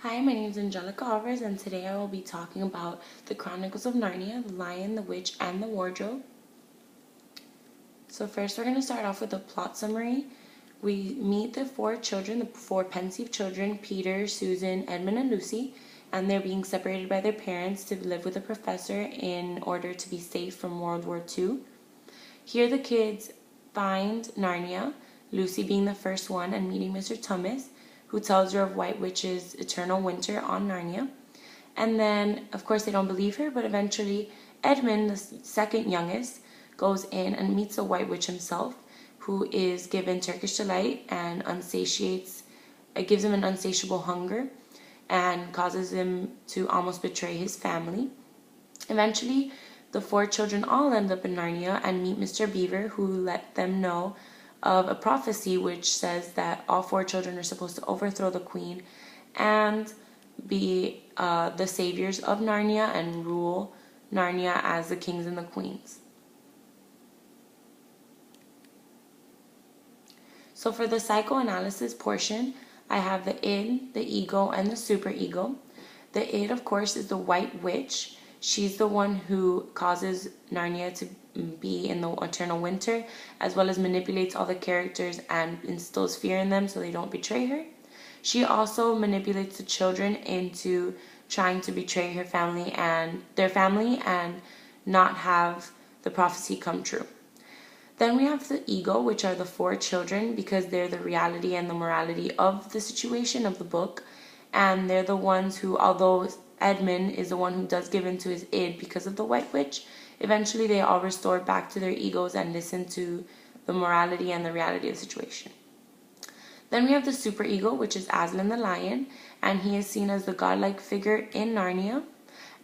Hi, my name is Angelica Alvarez, and today I will be talking about the Chronicles of Narnia, the Lion, the Witch, and the Wardrobe. So first we're going to start off with a plot summary. We meet the four children, the four Pensieve children, Peter, Susan, Edmund, and Lucy, and they're being separated by their parents to live with a professor in order to be safe from World War II. Here the kids find Narnia, Lucy being the first one and meeting Mr. Tummis, who tells her of White Witch's eternal winter on Narnia. And then, of course, they don't believe her, but eventually Edmund, the second youngest, goes in and meets the White Witch himself, who is given Turkish delight and gives him an insatiable hunger and causes him to almost betray his family. Eventually, the four children all end up in Narnia and meet Mr. Beaver, who let them know of a prophecy which says that all four children are supposed to overthrow the queen and be the saviors of Narnia and rule Narnia as the kings and the queens. So for the psychoanalysis portion, I have the id, the ego, and the superego. The id, of course, is the White Witch. She's the one who causes Narnia to be in the eternal winter, as well as manipulates all the characters and instills fear in them so they don't betray her. She also manipulates the children into trying to betray her family and not have the prophecy come true. Then we have the ego, which are the four children, because they're the reality and the morality of the situation of the book, and they're the ones who, although Edmund is the one who does give in to his id because of the White Witch, eventually they all restore back to their egos and listen to the morality and the reality of the situation. Then we have the superego, which is Aslan the lion, and he is seen as the godlike figure in Narnia,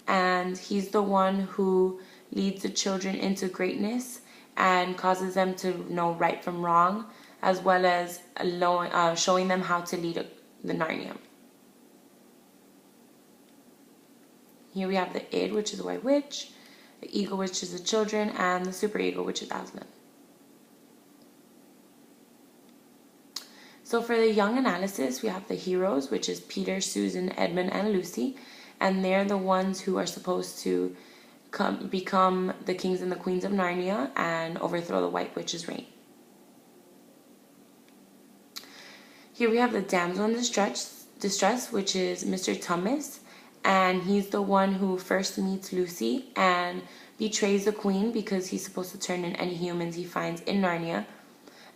and he's the one who leads the children into greatness and causes them to know right from wrong, as well as showing them how to lead the Narnia. Here we have the id, which is the White Witch, the ego, which is the children, and the superego, which is Aslan. So for the young analysis, we have the heroes, which is Peter, Susan, Edmund, and Lucy, and they're the ones who are supposed to become the kings and the queens of Narnia and overthrow the White Witch's reign. Here we have the damsel in distress, which is Mr. Tummis, and he's the one who first meets Lucy and betrays the queen because he's supposed to turn in any humans he finds in Narnia.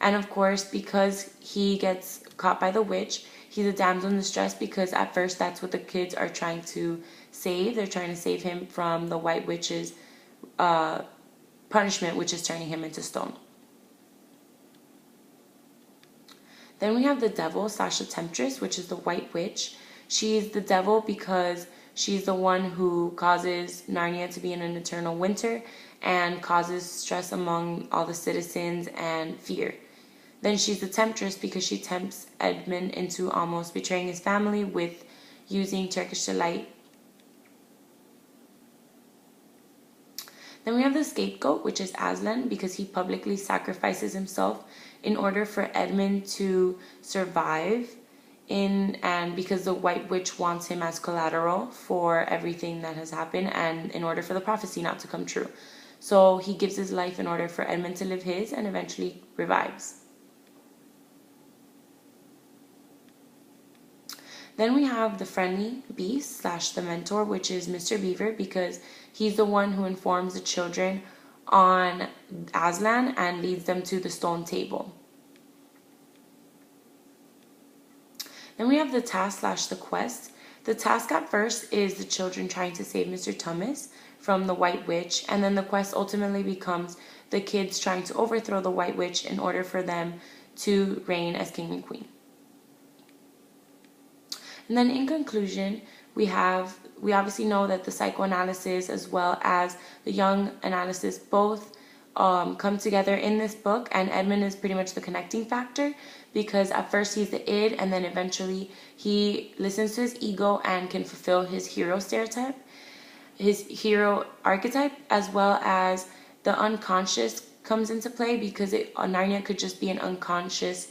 And of course, because he gets caught by the witch, he's a damsel in distress because at first that's what the kids are trying to save. They're trying to save him from the White Witch's punishment, which is turning him into stone. Then we have the devil / the temptress, which is the White Witch. She's the devil because she's the one who causes Narnia to be in an eternal winter and causes stress among all the citizens and fear. Then she's the temptress because she tempts Edmund into almost betraying his family with using Turkish delight. Then we have the scapegoat, which is Aslan, because he publicly sacrifices himself in order for Edmund to survive, and because the White Witch wants him as collateral for everything that has happened and in order for the prophecy not to come true. So he gives his life in order for Edmund to live his and eventually revives. Then we have the friendly beast / the mentor, which is Mr. Beaver, because he's the one who informs the children on Aslan and leads them to the stone table. Then we have the task / the quest. The task at first is the children trying to save Mr. Tummis from the White Witch, and then the quest ultimately becomes the kids trying to overthrow the White Witch in order for them to reign as king and queen. And then in conclusion, we obviously know that the psychoanalysis as well as the young analysis both come together in this book, and Edmund is pretty much the connecting factor because at first he's the id and then eventually he listens to his ego and can fulfill his hero stereotype, his hero archetype, as well as the unconscious comes into play because Narnia could just be an unconscious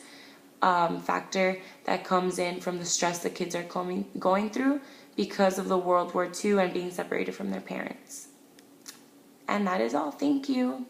factor that comes in from the stress the kids are going through because of the World War II and being separated from their parents. And that is all. Thank you.